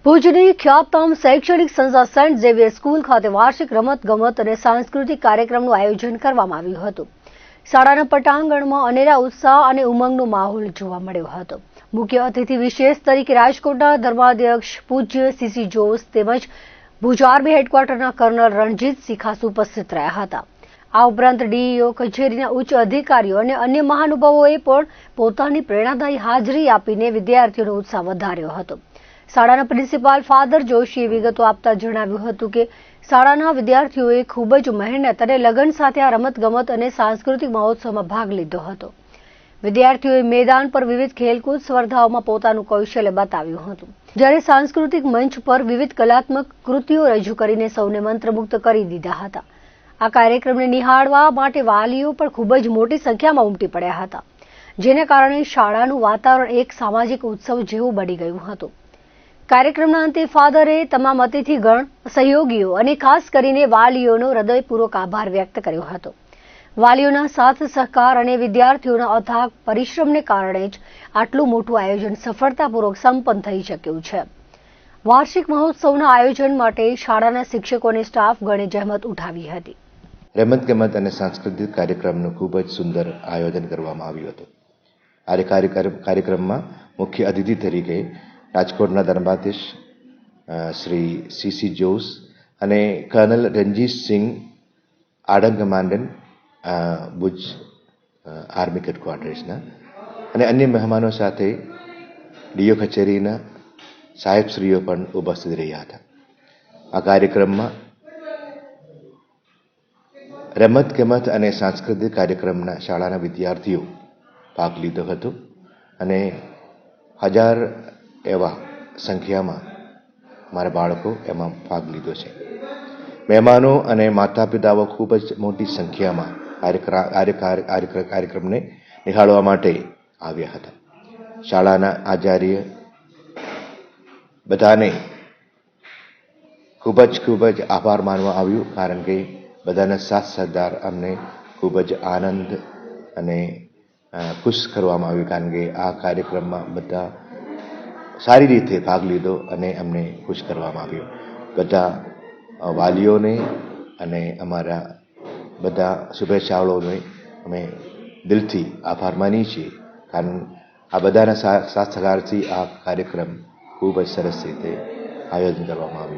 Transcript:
ભુજની ખ્યાતનામ શૈક્ષણિક સંસ્થા સેન્ટ ઝેવિયર સ્કૂલ ખાતે વાર્ષિક રમત-ગમત અને સાંસ્કૃતિક કાર્યક્રમનું આયોજન કરવામાં આવ્યું હતું. શાળાના પટાંગણમાં અનેરા ઉત્સાહ અને ઉમંગનો માહોલ જોવા મળ્યો હતો. મુખ્ય અતિથિ વિશેષ તરીકે રાજકોટના ધર્માધ્યક્ષ પૂજ્ય સીસી જોશ તેમજ ભુજ આર્મી હેડક્વાર્ટરના કર્નલ રણજીતસિંહ ખાસ ઉપસ્થિત રહ્યા હતા. આ ઉપરાંત ડીઈઓ કચેરીના ઉચ્ચ અધિકારીઓ અને અન્ય મહાનુભાવોએ પણ પોતાની પ્રેરણાદાયી હાજરી આપીને વિદ્યાર્થીઓનો ઉત્સાહ વધાર્યો હતો. શાળાના પ્રિન્સિપાલ ફાધર જોશીએ વિગતો આપતા જણાવ્યું હતું કે શાળાના વિદ્યાર્થીઓએ ખૂબ જ મહેનત અને લગન સાથે આ રમતગમત અને સાંસ્કૃતિક મહોત્સવમાં ભાગ લીધો હતો. વિદ્યાર્થીઓએ મેદાન પર વિવિધ ખેલકૂદ સ્પર્ધાઓમાં પોતાનું કૌશલ્ય બતાવ્યું હતું, જ્યારે સાંસ્કૃતિક મંચ પર વિવિધ કલાત્મક કૃતિઓ રજૂ કરીને સૌને મંત્રમુગ્ધ કરી દીધા હતા. આ કાર્યક્રમને નિહાળવા માટે વાલીઓ પણ ખૂબ જ મોટી સંખ્યામાં ઉમટી પડ્યા હતા, જેને કારણે શાળાનું વાતાવરણ એક સામાજિક ઉત્સવ જેવું બની ગયું હતું. કાર્યક્રમના અંતે ફાધરે તમામ અતિથિગણ, સહયોગીઓ અને ખાસ કરીને વાલીઓનો હૃદયપૂર્વક આભાર વ્યક્ત કર્યો હતો. વાલીઓના સાથ સહકાર અને વિદ્યાર્થીઓના અથાગ પરિશ્રમને કારણે જ આટલું મોટું આયોજન સફળતાપૂર્વક સંપન્ન થઈ શક્યું છે. વાર્ષિક મહોત્સવના આયોજન માટે શાળાના શિક્ષકો અને સ્ટાફ ગણે જહેમત ઉઠાવી હતી. રમતગમત અને સાંસ્કૃતિક કાર્યક્રમનું ખૂબ જ સુંદર આયોજન કરવામાં આવ્યું હતું. આ કાર્યક્રમમાં મુખ્ય અતિથિ તરીકે રાજકોટના ધર્માધ્યક્ષ શ્રી સીસી જોશ અને colonel Ranjitsinh army commandant Bhuj army હેડક્વાર્ટર્સના અને અન્ય મહેમાનો સાથે ડીઓ કચેરીના સાહેબશ્રીઓ પણ ઉપસ્થિત રહ્યા હતા. આ કાર્યક્રમમાં રમતગમત અને સાંસ્કૃતિક કાર્યક્રમના શાળાના વિદ્યાર્થીઓ ભાગ લીધો હતો અને 1000 એવા સંખ્યામાં મારા બાળકો એમાં ભાગ લીધો છે. મહેમાનો અને માતા પિતાઓ ખૂબ જ મોટી સંખ્યામાં કાર્યક્રમને નિહાળવા માટે આવ્યા હતા. શાળાના આચાર્ય બધાને ખૂબ જ આભાર માનવા આવ્યું, કારણ કે બધાના સાથ સહકાર અમને ખૂબ જ આનંદ અને ખુશ કરવામાં આવ્યું, કારણ કે આ કાર્યક્રમમાં બધા સારી રીતે ભાગ લીધો અને અમને ખુશ કરવામાં આવ્યો. બધા વાલીઓને અને અમારા બધા શુભેચ્છાળુઓને અમે દિલથી આભાર માનીએ છીએ, કારણ આ બધાના સાથ સહકારથી આ કાર્યક્રમ ખૂબ જ સરસ રીતે આયોજન કરવામાં આવ્યું.